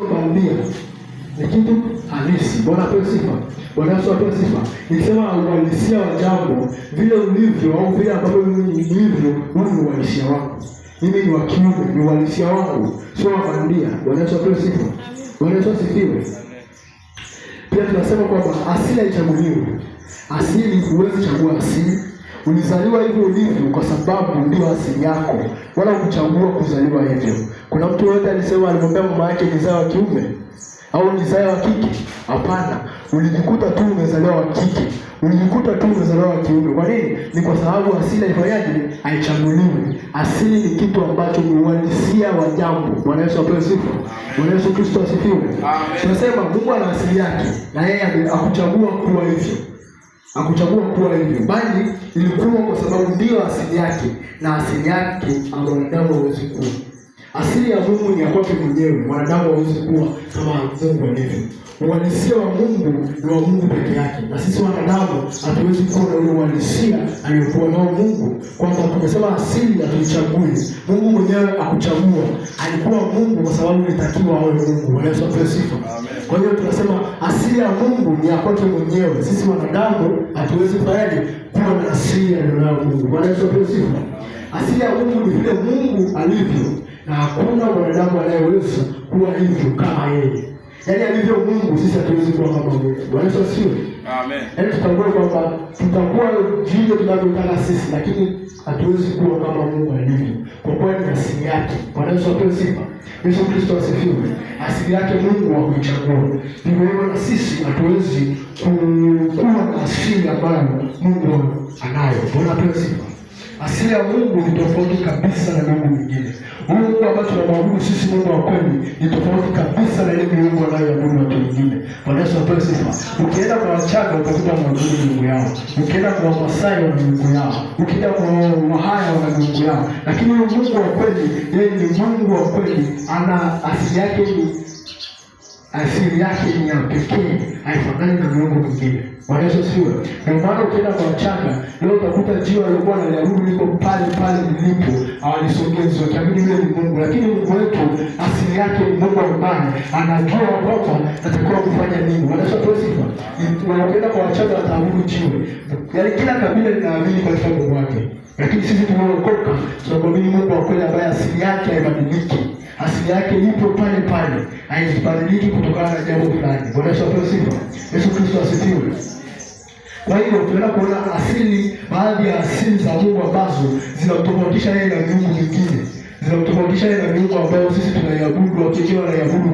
bandia ni kitu halisi. Bwana apewe sifa. Bwana Yesu apewe sifa. Nisema uhalisia wa jambo vile ulivyo au vile ambavyo ulivyo, huu ni uhalisia wako. Mimi ni wa kiume, ni uhalisia wangu, sio wa bandia. Bwana Yesu apewe sifa. Bwana Yesu asifiwe. Pia tunasema kwamba asili haichaguliwi. Asili huwezi chagua asili. Ulizaliwa hivyo ulivyo kwa sababu ndio asili yako. Wala kuchagua kuzaliwa hivyo. Kuna mtu yote alisema alimwambia mama yake nizaa wa kiume au nizaa wa kike? Hapana. Ulijikuta tu umezaliwa wa kike. Ulijikuta tu umezaliwa wa kiume. Kwa nini? Ni kwa sababu asili haifanyaje? Haichaguliwi. Asili ni kitu ambacho ni uhalisia wa jambo. Bwana Yesu apewe sifa. Bwana Yesu Kristo asifiwe. Tunasema Mungu ana asili yake na yeye hakuchagua kuwa hivyo. Hakuchagua kuwa hivyo, bali ilikuwa kwa sababu ndio asili yake, na asili yake mwanadamu hawezi kuwa. Asili ya Mungu ni ya kwake mwenyewe, mwanadamu hawezi kuwa kama Mungu alivyo. Uhalisia wa Mungu ni wa Mungu peke yake, na sisi wanadamu hatuwezi kuwa na ule uhalisia aliyokuwa nao Mungu. Kwamba tumesema asili hatuichagui. Mungu mwenyewe akuchagua, alikuwa Mungu kwa sababu ilitakiwa awe Mungu. Bwana Yesu apewe sifa. Kwa hiyo tunasema asili ya Mungu ni ya kwake mwenyewe. Sisi wanadamu hatuwezi kufanyaje kuwa na asili aliyonayo Mungu. Bwana Yesu apewe sifa. Asili ya Mungu ni vile Mungu alivyo, na hakuna mwanadamu anayeweza kuwa hivyo kama yeye. Yaani alivyo Mungu, sisi hatuwezi kuwa kama Mungu. Bwana Yesu asifiwe. Amen. Yaani tutambue kwamba tutakuwa vile tunavyotaka sisi, lakini hatuwezi kuwa kama Mungu alivyo. Kwa kuwa ni asili yake. Bwana Yesu apewe sifa. Yesu Kristo asifiwe. Asili yake Mungu hakuichagua. Hivyo hivyo na sisi hatuwezi kuwa na asili ambayo Mungu anayo. Bwana apewe sifa. Asili ya Mungu ni tofauti kabisa na Mungu mwingine. Mungu ambaye tunamwabudu sisi, Mungu wa kweli, ni tofauti kabisa na ile Mungu anayoabudu watu wengine. Bwana Yesu apewe sifa. Ukienda kwa Wachaga utakuta mwabudu Mungu yao. Ukienda kwa Wamasai wana Mungu yao. Ukienda kwa Wahaya wana Mungu yao. Lakini huyo Mungu wa kweli, yeye ni Mungu wa kweli, ana asili yake ni ya pekee, haifanani na miungu mingine. Bwana Yesu asifiwe. Ndio maana ukienda kwa Wachaga leo utakuta jiwe alikuwa analiabudu liko pale lilipo, hawalisogezi, wakiamini yule ni Mungu. Lakini Mungu wetu asili yake ni Mungu ambaye anajua kwamba atakuwa kufanya nini. Bwana Yesu apewe sifa. Ukienda kwa Wachaga wataabudu jiwe. Yaani kila kabila linaamini katika Mungu wake. Lakini sisi tumeokoka tunamwamini Mungu wa kweli ambaye asili yake haibadiliki. Asili yake ipo pale, haibadiliki kutokana na jambo fulani. Bwana Yesu apewe sifa. Yesu Kristo asifiwe. Kwa hiyo tunaenda kuona asili, baadhi ya asili za Mungu ambazo zinatofautisha yeye na miungu mingine. Zinatofautisha yeye na miungu ambayo sisi tunaiabudu, wakiwa wanaiabudu